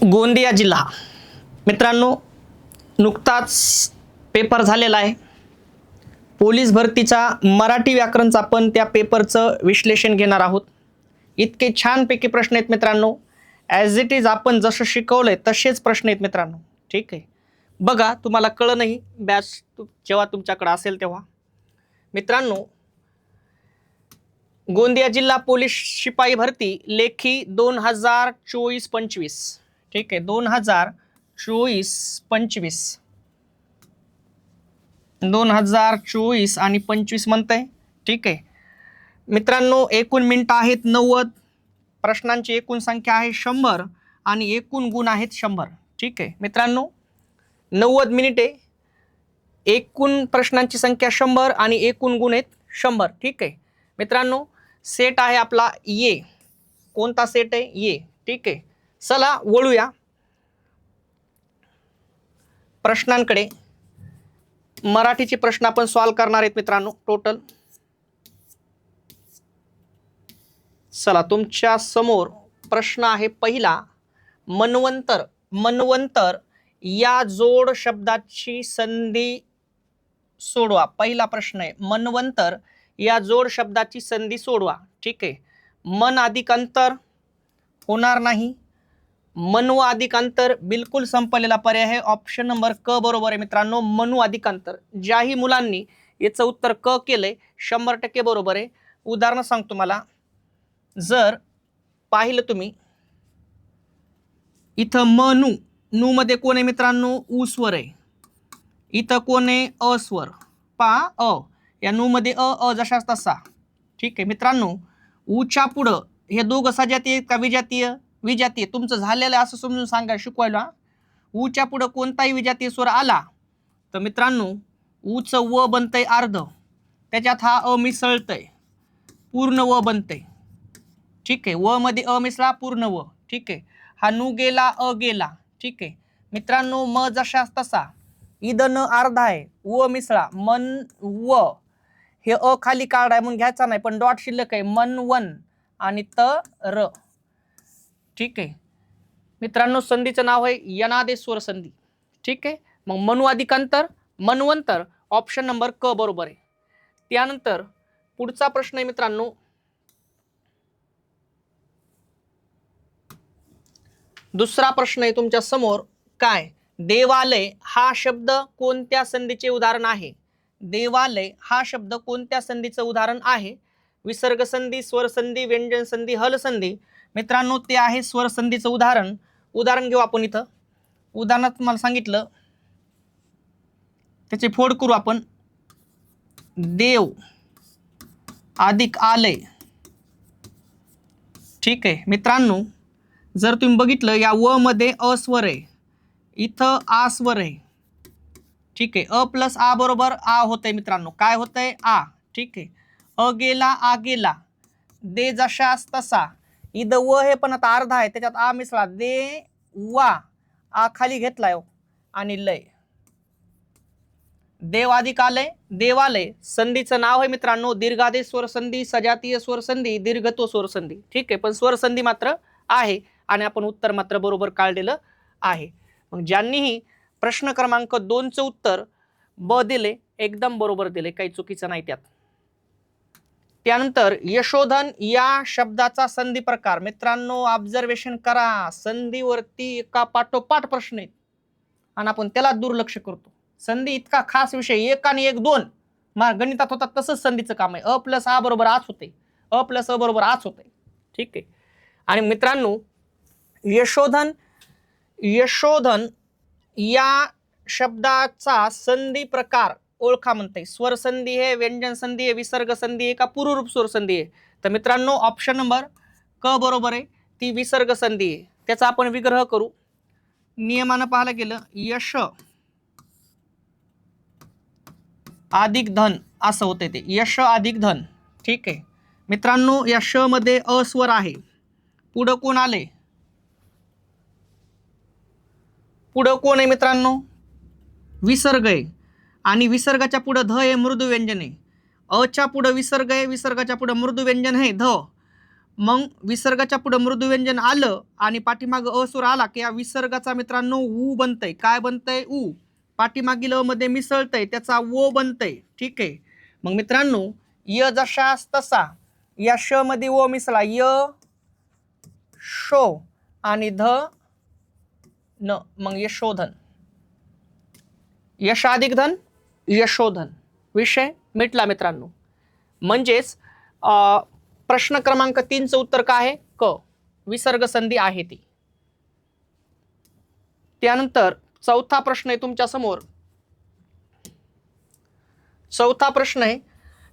गोंदिया जिल्हा मित्रांनो, नुकताच पेपर झालेला आहे पोलीस भरतीचा मराठी व्याकरणचा. आपण त्या पेपरचं विश्लेषण घेणार आहोत. इतके छानपैकी प्रश्न आहेत मित्रांनो, ॲज इट इज आपण जसं शिकवलंय तसेच प्रश्न आहेत मित्रांनो. ठीक आहे, बघा तुम्हाला कळलं नाही बॅच जेव्हा तुमच्याकडे असेल तेव्हा. मित्रांनो, गोंदिया जिल्हा पोलीस शिपाई भरती लेखी 2024-25. ठीक आहे, 2024-25, 2024 आणि 25 म्हणतंय. ठीक आहे मित्रांनो, एकूण मिनिटं आहेत 90, प्रश्नांची एकूण संख्या आहे 100 आणि एकूण गुण आहेत 100. ठीक आहे मित्रांनो, 90 मिनिटे, एकूण प्रश्नांची संख्या 100 आणि एकूण गुण आहेत 100. ठीक आहे मित्रांनो, सेट आहे आपला ये. कोणता सेट आहे? ये. ठीक आहे, चला वळूया प्रश्नांकडे. मराठीचे प्रश्न आपण सॉल्व करणार आहेत मित्रांनो टोटल. चला, तुमच्या समोर प्रश्न आहे पहिला. मनवंतर. मनवंतर या जोड शब्दाची संधी सोडवा. पहिला प्रश्न आहे, मनवंतर या जोड शब्दाची संधी सोडवा. ठीक आहे, मन अधिक अंतर होणार नाही. मनु अधिक अंतर बिलकुल संपलेला पर्याय आहे. ऑप्शन नंबर क बरोबर आहे मित्रांनो, मनु अधिक अंतर. ज्याही मुलांनी याचं उत्तर क केलंय 100% बरोबर आहे. उदाहरण सांगतो मला. जर पाहिलं तुम्ही इथं मनु, नू मध्ये कोण आहे मित्रांनो? उ स्वर आहे. इथं कोण आहे? अ स्वर. पा अ, या नू मध्ये अ जशाच तसा. ठीक आहे मित्रांनो, उच्या पुढं हे दोघं सजातीय का विजातीय? विजातीय. तुमचं झालेलं आहे असं समजून सांगा शिकवायला. उच्या पुढं कोणताही विजातीय स्वर आला तर मित्रांनो उचं व बनतंय अर्ध, त्याच्यात हा अ मिसळतंय, पूर्ण व बनतंय. ठीक आहे, व मध्ये अ मिसळा पूर्ण व. ठीक आहे, हा नू गेला अ गेला. ठीक आहे मित्रांनो, म जशाच तसा. इथं न अर्धा आहे, व मिसळा, मन व. हे अ खाली काढाय म्हणून घ्यायचा नाही, पण डॉट शिल्लक आहे. मन वन आणि त र. ठीक आहे मित्रांनो, संधीचं नाव आहे यनादेश स्वर संधी. ठीक आहे, मग मनु अधिक अंतर, मनवंतर. ऑप्शन नंबर क बरोबर आहे. त्यानंतर पुढचा प्रश्न आहे मित्रांनो, दुसरा प्रश्न आहे तुमच्या समोर. काय? देवालय हा शब्द कोणत्या संधीचे उदाहरण आहे? देवालय हा शब्द कोणत्या संधीचं उदाहरण आहे? विसर्ग संधी, स्वर संधी, व्यंजन संधी, हल संधी. मित्रांनो, ते आहे स्वर संधीचं उदाहरण. उदाहरण घेऊ आपण. इथं उदाहरणात तुम्हाला सांगितलं, त्याचे फोड करू आपण. देव अधिक आलय. ठीक आहे मित्रांनो, जर तुम्ही बघितलं या व मध्ये अ स्वर आहे, इथं आ स्वर आहे. ठीक आहे, अ प्लस आ बरोबर आ होतंय मित्रांनो. काय होतंय? आ. ठीक आहे, अ गेला आ गेला. दे जशास तसा. इथं व हे पण आता अर्धा आहे, त्याच्यात आ मिसळा. दे वा, आ खाली घेतलाय आणि लय. देव अधिक आलय, देवालय. संधीचं नाव आहे मित्रांनो दीर्घादेश स्वर संधी, सजातीय स्वर संधी, दीर्घत्व स्वर संधी. ठीक आहे, पण स्वर संधी मात्र आहे आणि आपण उत्तर मात्र बरोबर काढलेलं आहे. मग ज्यांनीही प्रश्न क्रमांक 2चं उत्तर ब दिले एकदम बरोबर दिले, काही चुकीचं नाही त्यात. त्यानंतर यशोधन या शब्दाचा संधी प्रकार. मित्रांनो ऑब्झर्वेशन करा, संधीवरती एका पाठोपाठ प्रश्न आहेत आणि आपण त्याला दुर्लक्ष करतो. संधी इतका खास विषय, 1 आणि 1 2 गणितात होतात तसंच संधीचं काम आहे. अ प्लस आ बरोबर आच होते, अ प्लस अ बरोबर आच होते. ठीक आहे, आणि मित्रांनो यशोधन, यशोधन या शब्दाचा संधी प्रकार ओळखा म्हणते. स्वर संधी आहे, व्यंजन संधी आहे, विसर्ग संधी आहे का पूर्वरूप स्वर संधी आहे? तर मित्रांनो ऑप्शन नंबर क बरोबर आहे, ती विसर्ग संधी आहे. त्याचा आपण विग्रह करू. नियमानं पाहायला गेलं, यश अधिक धन असं होते, ते यश अधिक धन. ठीक आहे मित्रांनो, यश मध्ये अ स्वर आहे. पुढं कोण आले? पुढं कोण आहे मित्रांनो? विसर्ग आहे आणि विसर्गाच्या पुढं ध हे मृदू व्यंजन आहे. अच्या पुढं विसर्ग आहे, विसर्गाच्या पुढं मृदू व्यंजन आहे ध. मग विसर्गाच्या पुढे मृदू व्यंजन आलं आणि पाठीमाग अ स्वर आला की या विसर्गाचा मित्रांनो ऊ बनतंय. काय बनतंय? ऊ. पाठीमागील अ मध्ये मिसळतंय त्याचा वो बनतंय. ठीक आहे. मग मित्रांनो य जशास तसा या श मध्ये ओ मिसळा. य शो आणि ध न मग यशोधन. यशाधिक धन यशोधन. विषय मिटला मित्रांनो. म्हणजेच प्रश्न क्रमांक 3चं उत्तर काय आहे? क. विसर्ग संधी आहे ती. त्यानंतर चौथा प्रश्न आहे तुमच्या समोर. चौथा प्रश्न आहे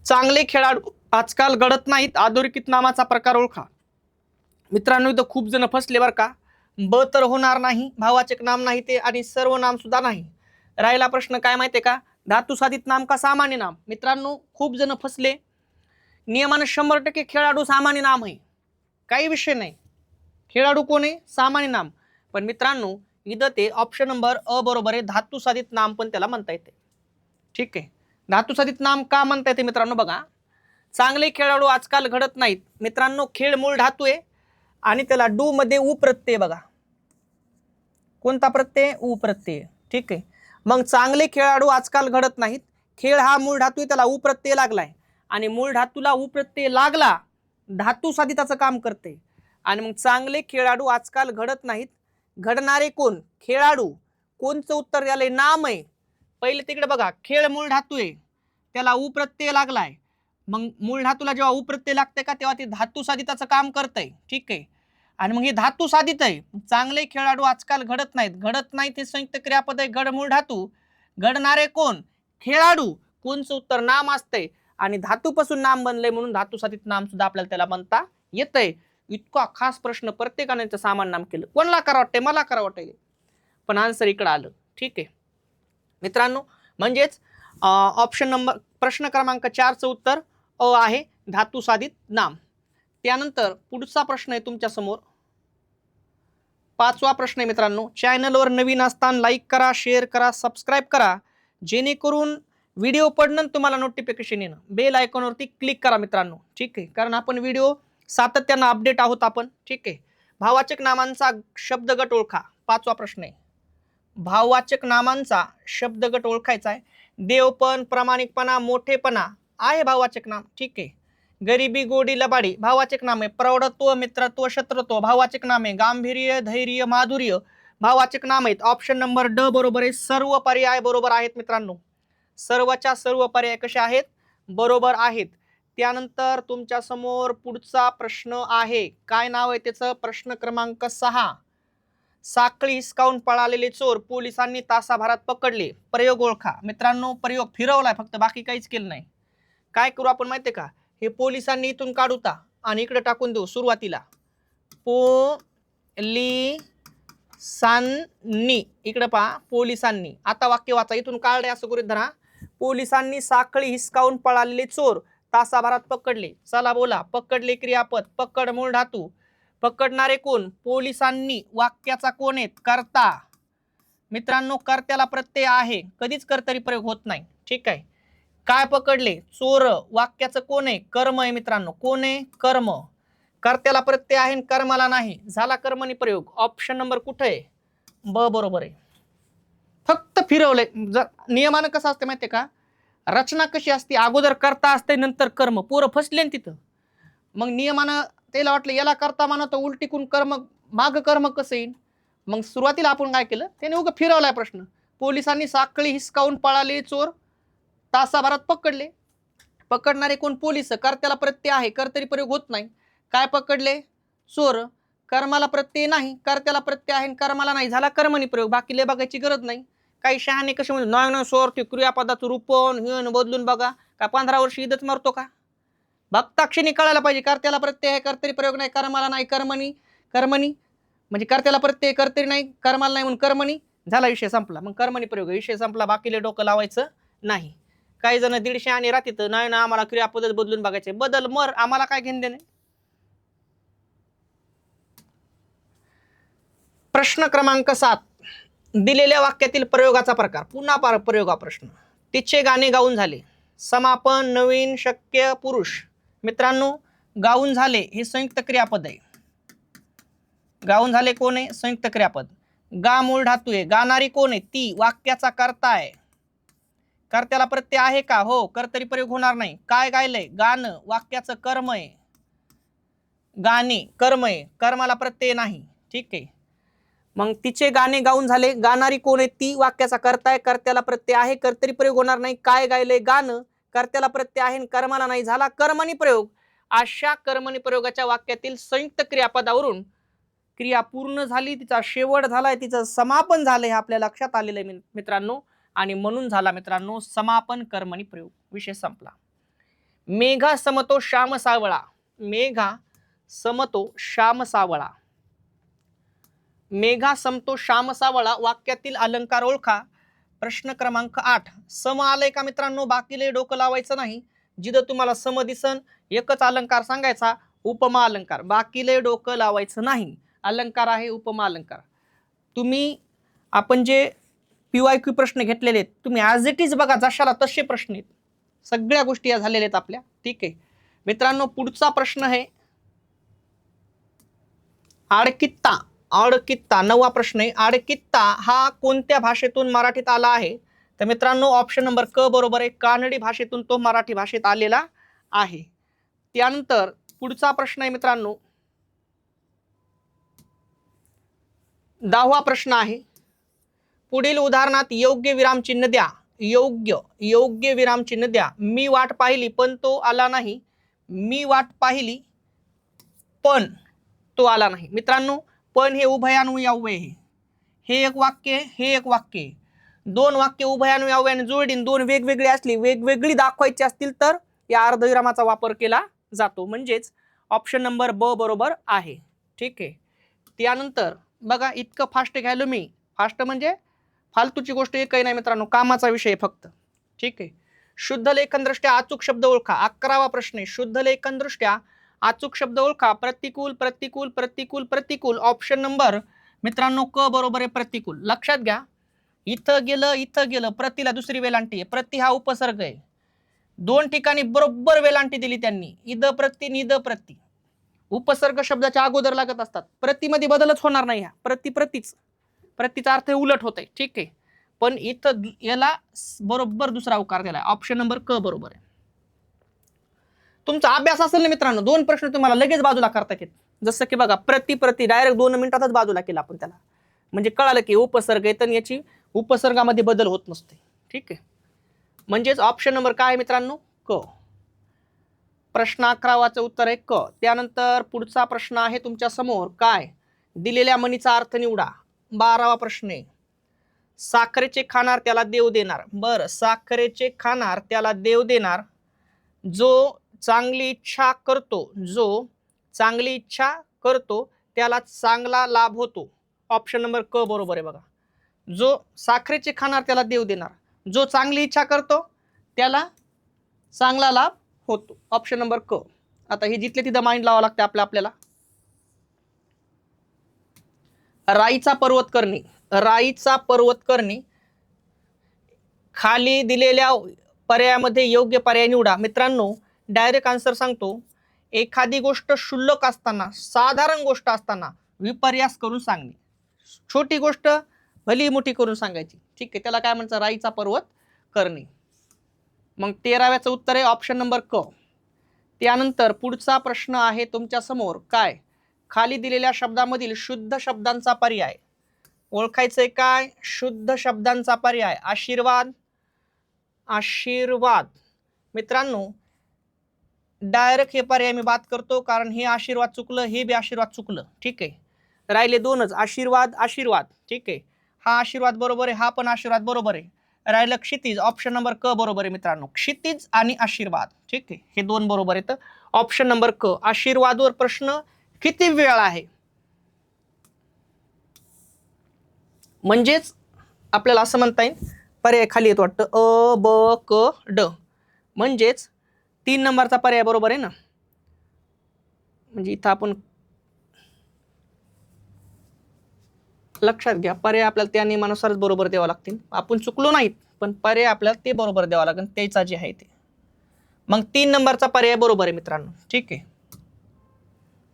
चांगले खेळाडू आजकाल घडत नाहीत. अधोरेखित नामाचा प्रकार ओळखा. मित्रांनो इथं खूप जण फसले बरं का. ब तर होणार नाही, भावाचक नाम नाही ते, आणि सर्वनाम सुद्धा नाही. राहिला प्रश्न काय माहितीये का? धातू साधित नाम का सामान्य नाम. मित्रांनो खूप जण फसले. नियमानं 100% खेळाडू सामान्य नाम आहे, काही विषय नाही. खेळाडू कोण आहे? सामान्य नाम. पण मित्रांनो इथं ते ऑप्शन नंबर अ बरोबर आहे. धातू साधित नाम पण त्याला म्हणता येते. ठीक आहे. धातू साधित नाम का म्हणता येते मित्रांनो? बघा, चांगले खेळाडू आजकाल घडत नाहीत. मित्रांनो खेळ मूळ धातू आहे आणि त्याला डू मध्ये उ प्रत्यय. बघा कोणता प्रत्यय? उ प्रत्यय. ठीक आहे. मग चांगले खेळाडू आजकाल घडत नाहीत. खेळ हा मूळ धातू आहे, त्याला उ प्रत्यय लागलाय आणि मूळ धातूला उ प्रत्यय लागला, धातू साधिताचं काम करते. आणि मग चांगले खेळाडू आजकाल घडत नाहीत. घडणारे कोण? खेळाडू. कोणचं उत्तर द्यालंय? नाम आहे. पहिले तिकडे बघा, खेळ मूळ धातू आहे, त्याला उ प्रत्यय लागलाय. मग मूळ धातूला जेव्हा उ प्रत्यय लागते का तेव्हा ते धातू साधिताचं काम करतंय. ठीक आहे. आणि मग हे धातू साधित आहे. चांगले खेळाडू आजकाल घडत नाहीत. घडत नाहीत हे संयुक्त क्रियापद आहे. घड मूळ धातू. घडणारे कोण? खेळाडू. कोणचं उत्तर? नाम असतंय आणि धातूपासून नाम बनलंय म्हणून धातू साधित नाम सुद्धा आपल्याला त्याला म्हणता येतंय. इतका खास प्रश्न प्रत्येकाने सामान्य नाम केलं. कोणाला करा वाटतंय? मला करा वाटतंय, पण आन्सर इकडे आलं. ठीक आहे मित्रांनो. म्हणजेच ऑप्शन नंबर प्रश्न क्रमांक 4चं उत्तर अ आहे, धातू साधित नाम. त्यानंतर पुढचा प्रश्न आहे तुमच्या समोर. 5वा प्रश्न आहे मित्रांनो. चॅनलवर नवीन असताना लाईक करा, शेअर करा, सबस्क्राईब करा, जेणेकरून व्हिडिओ पडणं तुम्हाला नोटिफिकेशन येणं. बेल आयकॉनवरती क्लिक करा मित्रांनो. ठीक आहे. कारण आपण व्हिडिओ सातत्यानं अपडेट आहोत आपण. ठीक आहे. भाववाचक नामांचा शब्दगट ओळखा. 5वा प्रश्न आहे. भाववाचक नामांचा शब्दगट ओळखायचा आहे. देवपण, प्रामाणिकपणा, मोठेपणा आहे भाववाचक नाम. ठीक आहे. गरिबी, गोडी, लबाडी भाववाचक नाम आहे. प्रौढत्व, मित्रत्व, शत्रुत्व भाववाचक नाम आहे. गांभीर्य, धैर्य, माधुर्य भाववाचक नाम आहेत. ऑप्शन नंबर ड बरोबर आहे. सर्व पर्याय बरोबर आहेत मित्रांनो. सर्वच्या सर्व पर्याय कसे आहेत? बरोबर आहेत. त्यानंतर तुमच्या समोर पुढचा प्रश्न आहे. काय नाव आहे त्याचं? प्रश्न क्रमांक 6. साखळी हिसकावून पळालेले चोर पोलिसांनी तासाभरात पकडले. प्रयोग ओळखा. मित्रांनो प्रयोग फिरवलाय फक्त, बाकी काहीच केलं नाही. काय करू आपण माहितीये का? हे पोलिसांनी इथून काढूता आणि इकडे टाकून देऊ. सुरुवातीला पोलिसांनी, इकडे पहा पोलिसांनी. आता वाक्य वाचा. इथून काढले असं गृहीत धरा. पोलिसांनी साखळी हिसकावून पळालेले चोर तासाभरात पकडले. चला बोला. पकडले क्रियापद, पकड मूळ धातू. पकडणारे कोण? पोलिसांनी. वाक्याचा कोण आहेत? कर्ता. मित्रांनो कर्त्याला प्रत्यय आहे, कधीच कर्तरी प्रयोग होत नाही. ठीक आहे. काय पकडले? चोर. वाक्याचं कोण आहे? कर्म आहे मित्रांनो. कोण आहे? कर्म. कर्त्याला प्रत्यय आहे, कर्माला नाही. झाला कर्मणी प्रयोग. ऑप्शन नंबर कुठे आहे? ब बरोबर आहे. फक्त फिरवलंय. नियमानं कसं असते माहितीये का? रचना कशी असते? अगोदर कर्ता असते, नंतर कर्म. पोरं फसले ना तिथं. मग नियमानं त्याला वाटलं याला कर्ता म्हणा तर उलटीकून कर्म, माग कर्म कसं येईल? मग सुरुवातीला आपण काय केलं? त्याने उगा फिरवलाय प्रश्न. पोलिसांनी साखळी हिसकावून पळाले चोर तासाभरात पकडले. पकडणारे कोण? पोलिस. कर्त्याला प्रत्यय आहे, कर्तरी प्रयोग होत नाही. काय पकडले? चोर. कर्माला प्रत्यय नाही, कर्त्याला प्रत्यय आहे, कर्माला नाही. झाला कर्मणी प्रयोग. बाकी लय बघायची गरज नाही. काही शहाणे कसे म्हणजे नाही सोर ते क्रियापदाचं रूपन हिन बदलून बघा. का 15 वर्ष इथंच मरतो का? भक्ताक्षणी कळायला पाहिजे. कर्त्याला प्रत्यय आहे, कर्तरी प्रयोग नाही, कर्माला नाही. कर्मणी म्हणजे कर्त्याला प्रत्यय, कर्तरी नाही, कर्माला नाही म्हणून कर्मणी. झाला विषय संपला. मग कर्मणी प्रयोग विषय संपला. बाकीले डोकं लावायचं नाही. काही जण 150 आणि राहतील नाही ना आम्हाला क्रियापद बदलून बघायचे. बदल मर, आम्हाला काय घेणं देणे. प्रश्न क्रमांक 7. दिलेल्या वाक्यातील प्रयोगाचा प्रकार. पुन्हा प्रयोगा प्रश्न. तिचे गाणे गाऊन झाले. समापन, नवीन, शक्य, पुरुष. मित्रांनो गाऊन झाले हे संयुक्त क्रियापद आहे. गाऊन झाले कोण आहे? संयुक्त क्रियापद. गा मूळ धातू आहे. गाणारी कोण आहे? ती. वाक्याचा कर्ता आहे. कर्त्याला प्रत्यय आहे का? हो. कर्तरी प्रयोग होणार नाही. काय गायलंय? गाणं. वाक्याचं कर्म आहे. गाणे कर्म आहे. कर्माला प्रत्यय नाही. ठीक आहे. मग तिचे गाणे गाऊन झाले. गाणारी कोण आहे? ती. वाक्याचा कर्ता आहे. कर्त्याला प्रत्यय आहे. कर्तरी प्रयोग होणार नाही. काय गायलंय? गाणं. कर्त्याला प्रत्यय आहे, कर्माला नाही. झाला कर्मणी प्रयोग. अशा कर्मणी प्रयोगाच्या वाक्यातील संयुक्त क्रियापदावरून क्रिया पूर्ण झाली, तिचा शेवट झालाय, तिचं समापन झालंय हे आपल्या लक्षात आलेलं आहे मित्रांनो. आणि म्हणून झाला मित्रांनो समापन कर्मणी प्रयोग. विषय संपला. मेघा समतो श्याम सावळा. मेघा समतो श्याम सावळा. मेघा समतो श्याम सावळा वाक्यातील अलंकार ओळखा. प्रश्न क्रमांक 8. सम आलंय का मित्रांनो? बाकीले डोकं लावायचं नाही. जिथं तुम्हाला सम दिसन एकच अलंकार सांगायचा, उपमा अलंकार. बाकीले डोकं लावायचं नाही. अलंकार आहे, उपमा अलंकार. तुम्ही आपण जे PYQ प्रश्न घेतलेले आहेत तुम्ही ॲज इट इज बघा, जशाला तसे प्रश्न आहेत. सगळ्या गोष्टी या झालेल्या आहेत आपल्या. ठीक आहे मित्रांनो. पुढचा प्रश्न आहे आडकित्ता. आडकित्ता 9वा प्रश्न आहे. आडकित्ता हा कोणत्या भाषेतून मराठीत आला आहे? तर मित्रांनो ऑप्शन नंबर क बरोबर आहे. कानडी भाषेतून तो मराठी भाषेत आलेला आहे. त्यानंतर पुढचा प्रश्न आहे मित्रांनो 10वा प्रश्न आहे. पुढील उदाहरणात योग्य विरामचिन्ह द्या. योग्य विरामचिन्ह द्या. मी वाट पाहिली पण तो आला नाही. मी वाट पाहिली पण तो आला नाही. मित्रांनो पण हे उभयान्वयी अव्यय आहे. हे एक वाक्य, हे एक वाक्य. दोन वाक्य उभयान्वयी अव्ययाने जोडीन दोन वेगवेगळी असली, वेगवेगळी दाखवायची असतील तर या अर्धविरामाचा वापर केला जातो. म्हणजेच ऑप्शन नंबर ब बरोबर आहे. ठीक आहे. त्यानंतर बघा इतकं फास्ट घ्यायलो मी. फास्ट म्हणजे फालतूची गोष्ट एकही नाही मित्रांनो, कामाचा विषय फक्त. ठीक आहे. शुद्ध लेखनदृष्ट्या अचूक शब्द ओळखा. 11वा प्रश्न आहे. शुद्ध लेखनदृष्ट्या अचूक शब्द ओळखा. प्रतिकूल प्रतिकूल प्रतिकूल प्रतिकूल. ऑप्शन नंबर मित्रांनो क बरोबर आहे. प्रतिकूल. लक्षात घ्या इथं गेलं प्रतिला दुसरी वेलांटी आहे. प्रति हा उपसर्ग आहे. दोन ठिकाणी बरोबर वेलांटी दिली त्यांनी. इद प्रति निद प्रति. उपसर्ग शब्दाच्या अगोदर लागत असतात. प्रतिमध्ये बदलच होणार नाही. प्रतिच प्रतिचा अर्थ उलट होतंय. ठीक आहे. पण इथं याला बरोबर दुसरा उकार दिलाय. ऑप्शन नंबर क बरोबर आहे. तुमचा अभ्यास असेल ना मित्रांनो 2 प्रश्न तुम्हाला लगेच बाजूला करता येतात. जसं की बघा प्रति डायरेक्ट 2 मिनिटातच बाजूला केला आपण त्याला. म्हणजे कळालं की उपसर्ग आहे तर याची उपसर्गामध्ये बदल होत नसते. ठीक आहे. म्हणजेच ऑप्शन नंबर काय आहे मित्रांनो? क. प्रश्न 11वाचं उत्तर आहे क. त्यानंतर पुढचा प्रश्न आहे तुमच्या समोर. काय? दिलेल्या मनीचा अर्थ निवडा. 12वा प्रश्न आहे. साखरेचे खाणार त्याला देव देणार. बरं, साखरेचे खाणार त्याला देव देणार. जो चांगली इच्छा करतो त्याला चांगला लाभ होतो. ऑप्शन नंबर क बरोबर आहे बघा. जो साखरेचे खाणार त्याला देव देणार. जो चांगली इच्छा करतो त्याला चांगला लाभ होतो. ऑप्शन नंबर क. आता हे जिथले तिथं माइंड लावावं लागते आपल्याला. राईचा पर्वत करणे. खाली दिलेल्या पर्यायामध्ये योग्य पर्याय निवडा. मित्रांनो डायरेक्ट आन्सर सांगतो. एखादी गोष्ट क्षुल्लक असताना, साधारण गोष्ट असताना विपर्यास करून सांगणे. छोटी गोष्ट भली मोठी करून सांगायची. ठीक आहे. त्याला काय म्हणतात? राईचा पर्वत करणे. मग 13व्याचं उत्तर आहे ऑप्शन नंबर क. त्यानंतर पुढचा प्रश्न आहे तुमच्या समोर. काय? खाली दिलेल्या शब्दामधील शुद्ध शब्दांचा पर्याय ओळखायचंय. काय? शुद्ध शब्दांचा पर्याय आशीर्वाद. मित्रांनो डायरेक्ट हे पर्याय मी बात करतो कारण हे आशीर्वाद चुकलं, हे बी आशीर्वाद चुकलं. ठीक आहे. राहिले दोनच. आशीर्वाद. ठीक आहे. हा आशीर्वाद बरोबर आहे, हा पण आशीर्वाद बरोबर आहे. राहिलं क्षितिज. ऑप्शन नंबर क बरोबर आहे मित्रांनो. क्षितिज आणि आशीर्वाद. ठीक आहे. हे दोन बरोबर आहेत. ऑप्शन नंबर क. आशीर्वादवर प्रश्न किती वेळा आहे? म्हणजेच आपल्याला असं म्हणता येईल पर्याय खाली येतो वाटतं अ ब क ड. म्हणजेच 3 नंबरचा पर्याय बरोबर आहे ना. म्हणजे इथं आपण लक्षात घ्या पर्याय आपल्याला त्या नियमानुसारच बरोबर द्यावा लागतील. आपण चुकलो नाहीत पण पर्याय आपल्याला ते बरोबर द्यावा लागेल त्याचा जे आहे ते. मग 3 नंबरचा पर्याय बरोबर आहे मित्रांनो. ठीक आहे.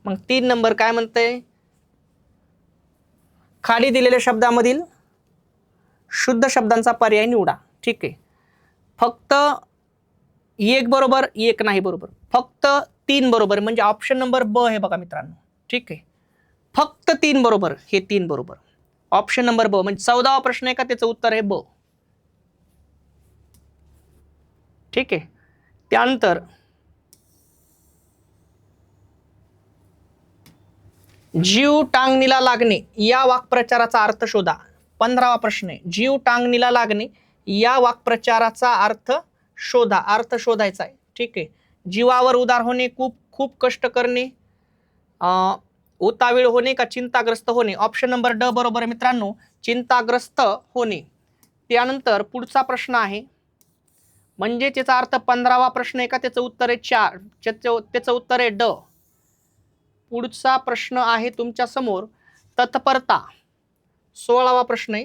मग 3 नंबर काय म्हणतंय, खाली दिलेल्या शब्दामधील शुद्ध शब्दांचा पर्याय निवडा. ठीक आहे, फक्त एक बरोबर एक नाही बरोबर, फक्त 3 बरोबर, म्हणजे ऑप्शन नंबर ब हे बघा मित्रांनो. ठीक आहे, फक्त 3 बरोबर, हे 3 बरोबर, ऑप्शन नंबर ब, म्हणजे 14वा प्रश्न आहे का त्याचं उत्तर आहे ब. ठीक आहे, त्यानंतर जीव टांगणीला लागणे या वाक्प्रचाराचा अर्थ शोधा. 15वा प्रश्न आहे, जीव टांगणीला लागणे या वाक्प्रचाराचा अर्थ शोधा, अर्थ शोधायचा आहे. ठीक आहे, जीवावर उदार होणे, खूप खूप कष्ट करणे, उतावीळ होणे का चिंताग्रस्त होणे. ऑप्शन नंबर ड बरोबर आहे मित्रांनो, चिंताग्रस्त होणे. त्यानंतर पुढचा प्रश्न आहे, म्हणजे त्याचा अर्थ 15वा प्रश्न आहे का त्याचं उत्तर आहे 4, त्याचं उत्तर आहे ड. पुढचा प्रश्न आहे तुमच्या समोर तत्परता. 16वा प्रश्न आहे,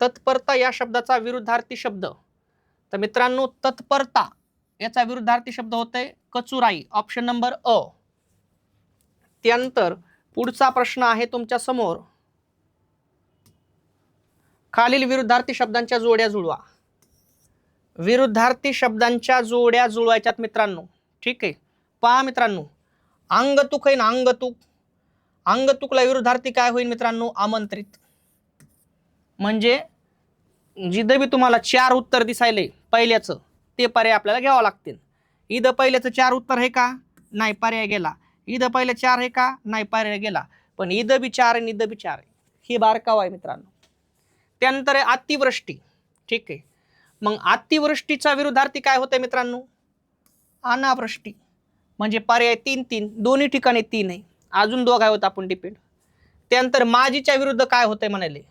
तत्परता या शब्दाचा विरुद्धार्थी शब्द. तर मित्रांनो तत्परता याचा विरुद्धार्थी शब्द होतोय कचुराई, ऑप्शन नंबर अ. त्यानंतर पुढचा प्रश्न आहे तुमच्या समोर, खालील विरुद्धार्थी शब्दांच्या जोड्या जुळवा. विरुद्धार्थी शब्दांच्या जोड्या जुळवायच्यात मित्रांनो. ठीक आहे, पहा मित्रांनो, अंगतुक आहे ना, अंगतुक, अंगतुकला विरुद्धार्थी काय होईल मित्रांनो, आमंत्रित. म्हणजे जिथं बी तुम्हाला 4 उत्तर दिसायले पहिल्याचं, ते पर्याय आपल्याला घ्यावं लागतील. इथं पहिल्याचं 4 उत्तर आहे का, नाही, पर्याय गेला. इथं पहिले 4 आहे का, नाही, पर्याय गेला. पण इथं बी 4 आणि इथं बी 4 आहे, ही बारकाव आहे मित्रांनो. त्यानंतर आहे अतिवृष्टी. ठीक आहे, मग अतिवृष्टीचा विरुद्धार्थी काय होतंय मित्रांनो, अनावृष्टी. म्हणजे पर्याय 3 दोन्ही ठिकाणी 3 आहे, अजून दोघा होत आपण डिपेंड. त्यानंतर माझीच्या विरुद्ध काय होतंय म्हणाले,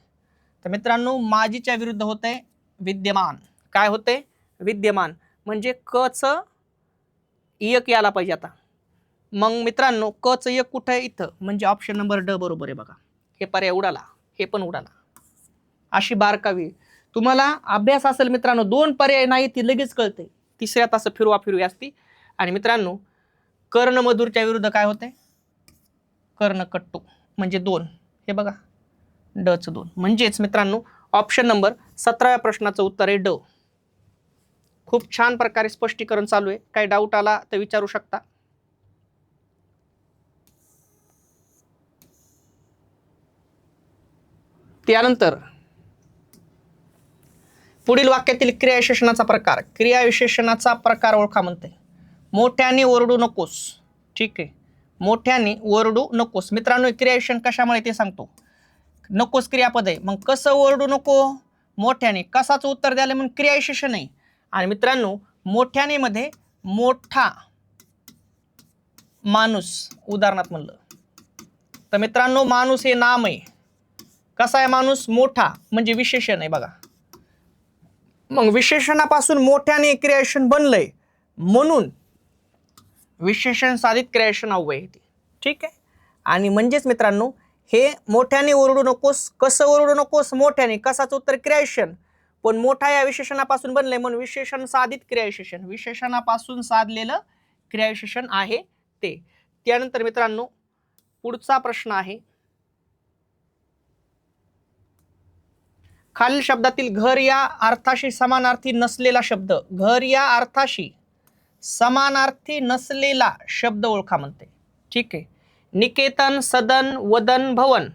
तर मित्रांनो माझीच्या विरुद्ध होतंय विद्यमान. काय होते, विद्यमान. म्हणजे कच एक यायला पाहिजे आता. मग मित्रांनो कच एक कुठे आहे, इथं, म्हणजे ऑप्शन नंबर ड बरोबर आहे बघा. हे पर्याय उडाला, हे पण उडाला. अशी बारकावी तुम्हाला अभ्यास असेल मित्रांनो, 2 पर्याय नाही ती लगेच कळते, तिसऱ्यात असं फिरवा फिरवी असती. आणि मित्रांनो कर्णमधुरच्या विरुद्ध काय होते, कर्णकट्टू, म्हणजे 2, हे बघा डच 2. म्हणजेच मित्रांनो ऑप्शन नंबर 17व्या प्रश्नाचं उत्तर आहे ड. खूप छान प्रकारे स्पष्टीकरण चालू आहे, काही डाऊट आला तर विचारू शकता. त्यानंतर पुढील वाक्यातील क्रियाविशेषणाचा प्रकार. क्रियाविशेषणाचा प्रकार ओळखा म्हणते, मोठ्याने ओरडू नकोस. ठीक आहे, मोठ्याने ओरडू नकोस. मित्रांनो क्रियाविशेषण कशामुळे ते सांगतो, नकोस क्रियापद आहे, मग कसं ओरडू नको, मोठ्याने. कसाचं उत्तर द्यायला म्हणून क्रियाविशेषण आहे. आणि मित्रांनो मोठ्याने मध्ये मोठा माणूस उदाहरणार्थ म्हणलं तर मित्रांनो माणूस हे नाम आहे, कसा आहे माणूस, मोठा, म्हणजे विशेषण आहे बघा. मग विशेषणापासून मोठ्याने क्रियाविशेषण बनलंय म्हणून विशेषण साधित क्रियाविशेषण अव्यय आहे. ठीक आहे, आणि म्हणजेच मित्रांनो हे मोठ्याने ओरडू नकोस, कसं ओरडू नकोस, मोठ्याने. कसाचं उत्तर क्रियाविशेषण, पण मोठा या विशेषणापासून बनलंय म्हणून विशेषण साधित क्रियाविशेषण, विशेषणापासून साधलेलं क्रियाविशेषण आहे ते. त्यानंतर मित्रांनो पुढचा प्रश्न आहे, खालील शब्दातील घर या अर्थाशी समानार्थी नसलेला शब्द. घर या अर्थाशी समानार्थी नसलेला शब्द ओळखा म्हणते. ठीक आहे, निकेतन, सदन, वदन, भवन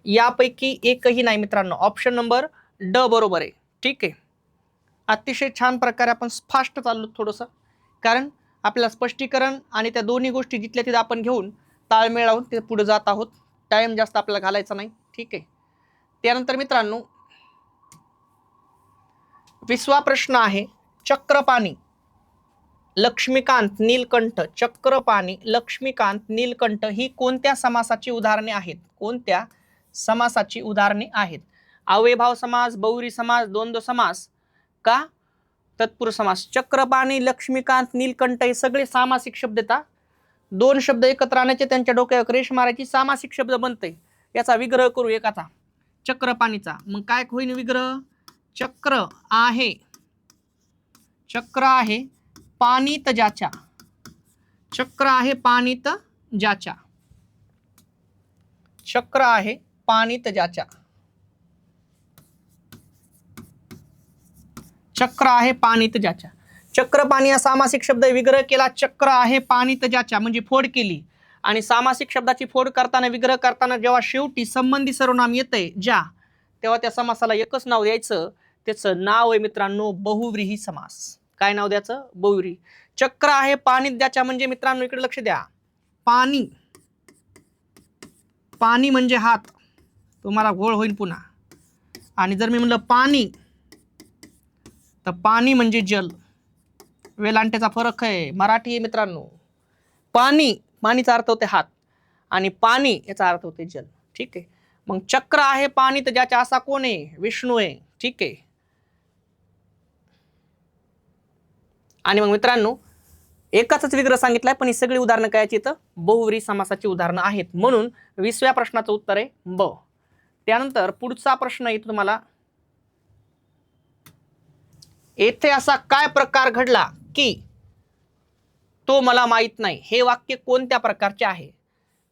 यापैकी एकही नाही मित्रांनो, ऑप्शन नंबर ड बरोबर आहे. ठीक आहे, अतिशय छान प्रकारे आपण फास्ट चाललो थोडंसं, कारण आपल्याला स्पष्टीकरण आणि त्या दोन्ही गोष्टी जिथल्या तिथं आपण घेऊन ताळमेळ लावून ते पुढे जात आहोत. टाइम जास्त आपल्याला घालायचा नाही. ठीक आहे, त्यानंतर मित्रांनो 20वा प्रश्न आहे, चक्रपाणी, लक्ष्मीकांत, नीलकंठ. चक्रपाणी, लक्ष्मीकांत, नीलकंठ ही कोणत्या समासाची उदाहरणे आहेत, कोणत्या समासाची उदाहरणे आहेत. अव्ययभाव समास, बहुव्रीही समास, द्वंद्व समास का तत्पुरुष समास. चक्रपाणी, लक्ष्मीकांत, नीलकंठ हे सगळे सामासिक शब्द येतात. 2 शब्द एकत्र आणायचे, त्यांच्या डोक्यावर रेष मारायची, सामासिक शब्द बनते. याचा विग्रह करू एकाचा, चक्रपाणीचा. मग काय होईल विग्रह, चक्र आहे, चक्र आहे पाणीत ज्याच्या, चक्र आहे पाणीत ज्याच्या. चक्र आहे पाणीत ज्याच्या, चक्र आहे पाणीत ज्याच्या. चक्र पाणी हा सामासिक शब्द विग्रह केला. चक्र आहे पाणीत ज्याच्या म्हणजे फोड केली आणि सामासिक शब्दाची फोड करताना विग्रह करताना जेव्हा शेवटी संबंधी सर्वनाम येतंय ज्या, तेव्हा त्या समासाला एकच नाव द्यायचं. त्याचं नाव आहे मित्रांनो बहुव्रीही समास. काय नाव द्यायचं? बहुव्रीही. चक्र आहे पाणीत ज्याच्या म्हणजे मित्रांनो इकडे लक्ष द्या. पाणी, पाणी म्हणजे हात, तुम्हाला घोळ होईल पुन्हा. आणि जर मी म्हणलं पाणी तर पाणी म्हणजे जल. वेलांटेचा फरक आहे. मराठी आहे मित्रांनो. पाणी, पाणीचा अर्थ होते हात आणि पाणी याचा अर्थ होते जल. ठीक आहे. मग चक्र आहे पाणी तर ज्याच्या असा कोण आहे? विष्णू आहे. ठीक आहे. आणि मग मित्रांनो एकाच विग्रह सांगितलाय पण ही सगळी उदाहरणं काय याची तर बहुव्रीही समासाची उदाहरणं आहेत. म्हणून 20व्या प्रश्नाचं उत्तर आहे ब. त्यानंतर पुढचा प्रश्न येतो तुम्हाला. येथे असा काय प्रकार घडला की तो मला माहित नाही. हे वाक्य कोणत्या प्रकारचे आहे?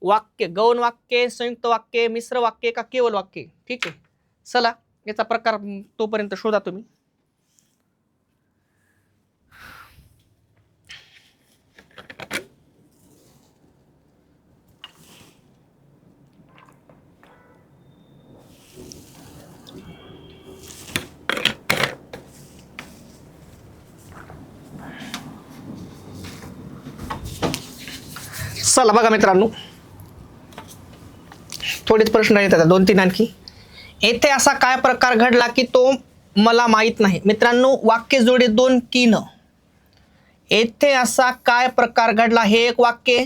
वाक्य गौण वाक्य, संयुक्त वाक्य, मिश्र वाक्य का केवळ वाक्य? ठीक आहे. चला याचा प्रकार तोपर्यंत शोधा तुम्ही. चला बघा मित्रांनो थोडेच प्रश्न आहेत आता 2-3 आणखी. येथे असा काय प्रकार घडला की तो मला माहित नाही. मित्रांनो वाक्य जोडे 2 की न. येथे असा काय प्रकार घडला हे एक वाक्य,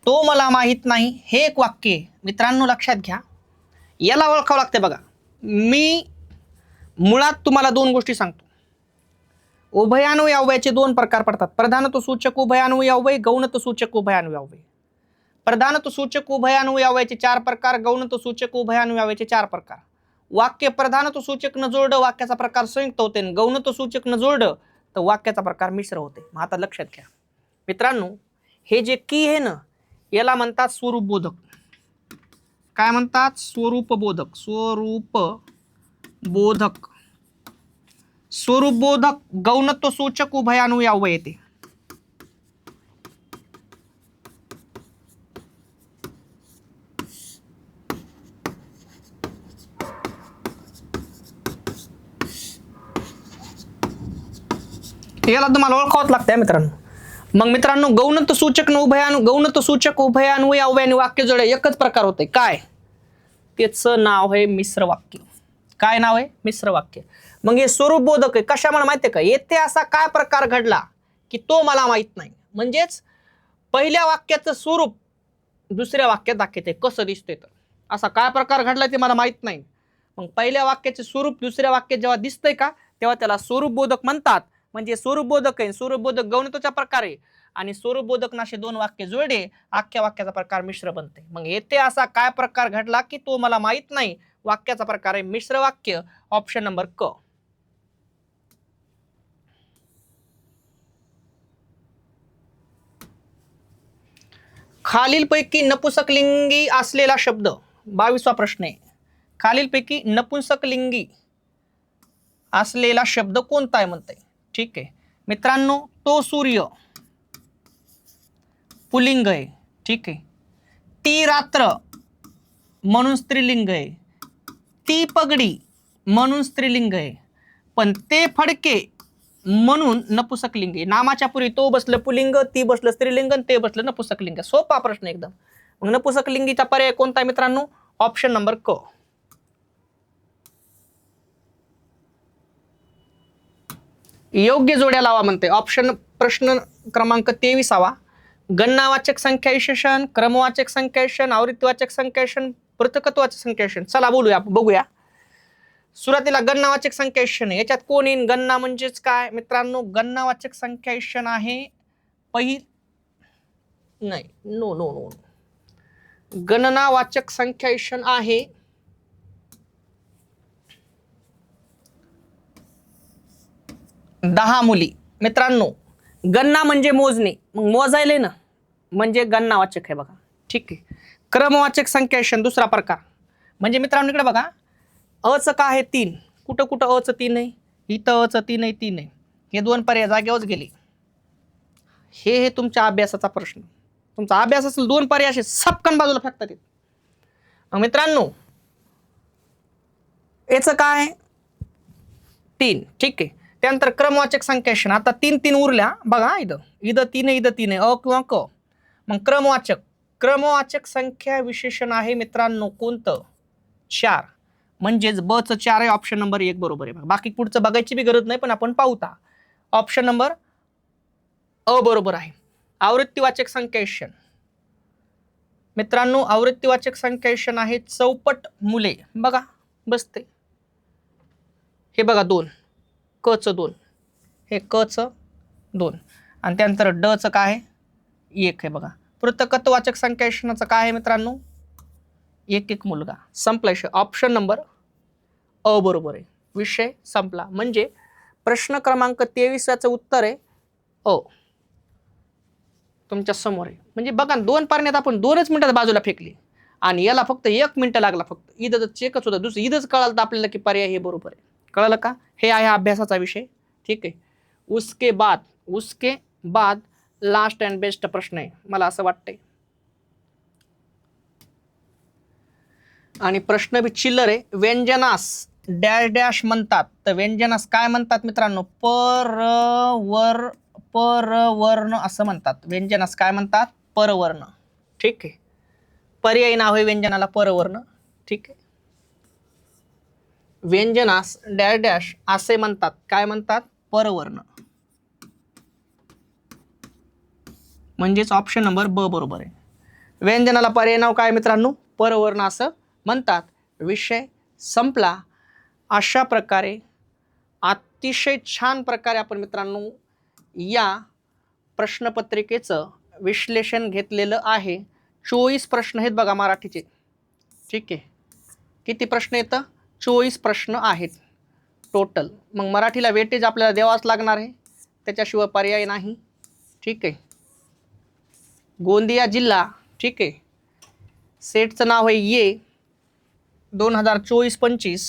तो मला माहित नाही हे एक वाक्य. मित्रांनो लक्षात घ्या याला ओळखावं लागते. बघा मी मुळात तुम्हाला 2 गोष्टी सांगतो. उभयान्वयी अव्ययाचे 2 प्रकार पडतात. प्रधानत्व सूचक उभयान्वयी अव्यय, गौणत्व सूचक उभयान्वयी अव्यय. प्रधानत्व सूचक उभयान्वयी अव्ययाचे 4 प्रकार, गौणत्व सूचक उभयान्वयी अव्ययाचे 4 प्रकार. वाक्य प्रधानत्व सूचक न जोड वाक्याचा प्रकार संयुक्त होते, गौणत्व सूचक न जोड तर वाक्याचा प्रकार मिश्र होते. मग आता लक्षात घ्या मित्रांनो हे जे की आहे ना याला म्हणतात स्वरूप बोधक. काय म्हणतात? स्वरूप बोधक. स्वरूप बोधक. स्वरूप बोधक गौणत्व सूचक उभयान्वयी अव्यय येते. याला तुम्हाला ओळखावंच लागतंय मित्रांनो. मग मित्रांनो गौणत्व सूचक न गौणत्व सूचक उभयान्वयी अव्ययाने वाक्य जोडे एकच प्रकार होते. काय? त्याचं नाव आहे मिश्र वाक्य. काय नाव आहे? मिश्र वाक्य. मग हे स्वरूप बोधक आहे. कशामुळे माहितीये का? येथे असा काय प्रकार घडला की तो मला माहित नाही. म्हणजेच पहिल्या वाक्याचं स्वरूप दुसऱ्या वाक्यात दाखवते कसं दिसतंय. तर असा काय प्रकार घडला ते मला माहित नाही. मग पहिल्या वाक्याचे स्वरूप दुसऱ्या वाक्यात जेव्हा दिसतंय का तेव्हा त्याला स्वरूप बोधक म्हणतात. म्हणजे स्वरूप बोधक आहे. स्वरूप बोधक गौणत्वाचा प्रकार आहे आणि स्वरूप बोधक नाशे 2 वाक्य जोडे अख्ख्या वाक्याचा प्रकार मिश्र बनते. मग येथे असा काय प्रकार घडला की तो मला माहित नाही वाक्याचा प्रकार आहे मिश्र वाक्य. ऑप्शन नंबर क. खालीलपैकी नपुंसकलिंगी असलेला शब्द 22वा प्रश्न आहे. खालीलपैकी नपुंसकलिंगी असलेला शब्द कोणता आहे म्हणते. ठीक आहे मित्रांनो तो सूर्य पुल्लिंग आहे. ठीक आहे. ती रात्र म्हणून स्त्रीलिंग आहे. ती पगडी म्हणून स्त्रीलिंग आहे. पण ते फडके म्हणून नपुंसकलिंग आहे. नामाच्या पूर्वी तो बसलं पुल्लिंग, ती बसलं स्त्रीलिंग, ते बसलं नपुंसकलिंग. सोपा प्रश्न एकदम. मग नपुंसकलिंगीचा पर्याय कोणता आहे मित्रांनो? ऑप्शन नंबर क. योग्य जोड्या लावा म्हणते. ऑप्शन प्रश्न क्रमांक 23. गणनावाचक संख्या विशेषण, क्रमवाचक संख्या विशेषण, आवृत्तीवाचक संख्या विशेषण, पृथकत्वाचक संख्या विशेषण. चला बोलूया बघूया. सुरुवातीला गणनावाचक संख्या विशेषण. याच्यात कोण येईल? गणना म्हणजेच काय मित्रांनो? गणनावाचक संख्या विशेषण आहे नाही नो नो नो गणनावाचक संख्या विशेषण आहे दहा मुली. मित्रांनो गणना म्हणजे मोजणे. मग मोजायले ना म्हणजे गणनावाचक आहे बघा. ठीक आहे. क्रमवाचक संख्याशन दुसरा प्रकार म्हणजे मित्रांनो इकडे बघा, अचं काय आहे 3, कुठं कुठं अचं 3 आहे, इथं अचं 3 आहे 3 आहे, हे 2 पर्याय जागेवरच गेले. हे तुमच्या अभ्यासाचा प्रश्न. तुमचा अभ्यास असेल 2 पर्याय असे सपकन बाजूला फेकतात येत. मग मित्रांनो याचं काय 3, ठीक आहे. त्यानंतर क्रमवाचक संख्याशन आता 3 3 उरल्या बघा, इथं 3 आहे, इथं 3 आहे, अ किंवा क. मग क्रमवाचक संख्या विशेषण आहे मित्रांनो कोणतं 4, म्हणजेच ब चं 4 आहे, ऑप्शन नंबर 1 बरोबर आहे. बाकी पुढचं बघायची बी गरज नाही, पण आपण पाहूता ऑप्शन नंबर अ बरोबर आहे. आवृत्तीवाचक संख्याशन मित्रांनो, आवृत्तीवाचक संख्याशन आहे चौपट मुले. बघा बसते, हे बघा 2, क चं 2, हे क चं 2, आणि त्यानंतर ड चं काय आहे 1 आहे बघा. पृथकत्ववाचक संख्याशनाचं काय आहे मित्रांनो 1 1 मुलगा. संपला विषय. ऑप्शन नंबर अ बरोबर आहे. विषय संपला. म्हणजे प्रश्न क्रमांक 23चं उत्तर आहे अ. तुमच्या समोर आहे. म्हणजे बघा 2 पारण्यात आपण 2च मिनिटात बाजूला फेकली आणि याला फक्त 1 मिनिट लागला. फक्त इथं चेकच होता, दुसरं इथंच कळालं तर आपल्याला की पर्याय हे बरोबर आहे. कळलं का? हे आहे अभ्यासाचा विषय. ठीक आहे. उसके बाद लास्ट अँड बेस्ट प्रश्न आहे मला असं वाटतंय. आणि प्रश्न बी चिल्लर आहे. व्यंजनास डॅश डॅश म्हणतात, तर व्यंजनास काय म्हणतात मित्रांनो परवर्ण असं म्हणतात. व्यंजनास काय म्हणतात परवर्ण. ठीक आहे. पर्यायी नाव आहे व्यंजनाला परवर्ण. ठीक आहे. व्यंजनास डॅश डॅश असे म्हणतात, काय म्हणतात परवर्ण. म्हणजेच ऑप्शन नंबर ब बरोबर आहे. व्यंजनाला पर्याय नाव काय मित्रांनो परवर्ण असं म्हणतात. विषय संपला. अशा प्रकारे अतिशय छान प्रकारे आपण मित्रांनो या प्रश्नपत्रिकेचं विश्लेषण घेतलेलं आहे. 24 प्रश्न आहेत बघा मराठीचे. ठीक आहे. किती प्रश्न येतं 24 प्रश्न आहेत टोटल. मग मराठीला वेटेज आपल्याला द्यावाच लागणार आहे, त्याच्याशिवाय पर्याय नाही. ठीक आहे. गोंदिया जिल्हा. ठीक आहे. सेटचं नाव आहे ये 2024-25.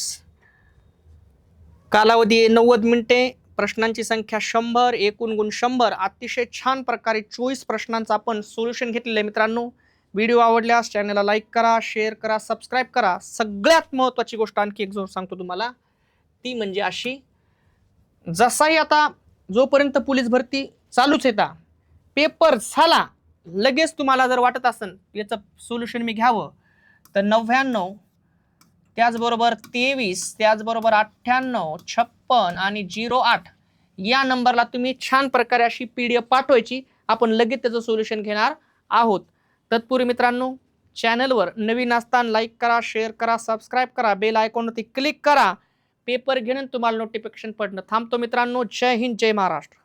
कालावधी आहे 90 मिनिटे. प्रश्नांची संख्या 100, एकूण गुण 100. अतिशय छान प्रकारे 24 प्रश्नांचं आपण सोल्युशन घेतलेलं आहे मित्रांनो. व्हिडिओ आवडल्यास चॅनलला लाईक करा, शेअर करा, सबस्क्राईब करा. सगळ्यात महत्त्वाची गोष्ट आणखी एक सांगतो तुम्हाला, ती म्हणजे अशी, जसाही आता जोपर्यंत पोलीस भरती चालूच आहे, पेपर झाला लगेच तुम्हाला जर वाटत असेल याचं सोल्युशन मी घ्यावं, तर 99, त्याचबरोबर 23, त्याचबरोबर 98, 56 आणि 08 या नंबरला तुम्ही छान प्रकारे अशी PDF पाठवायची. आपण लगेच त्याचं सोल्युशन घेणार आहोत. तत्पूर्वी मित्रांनो चॅनलवर नवीन असताना लाईक करा, शेअर करा, सबस्क्राईब करा, बेल आयकॉनवरती क्लिक करा. पेपर घेऊन तुम्हाला नोटिफिकेशन पडणं थांबतो मित्रांनो. जय हिंद, जय महाराष्ट्र.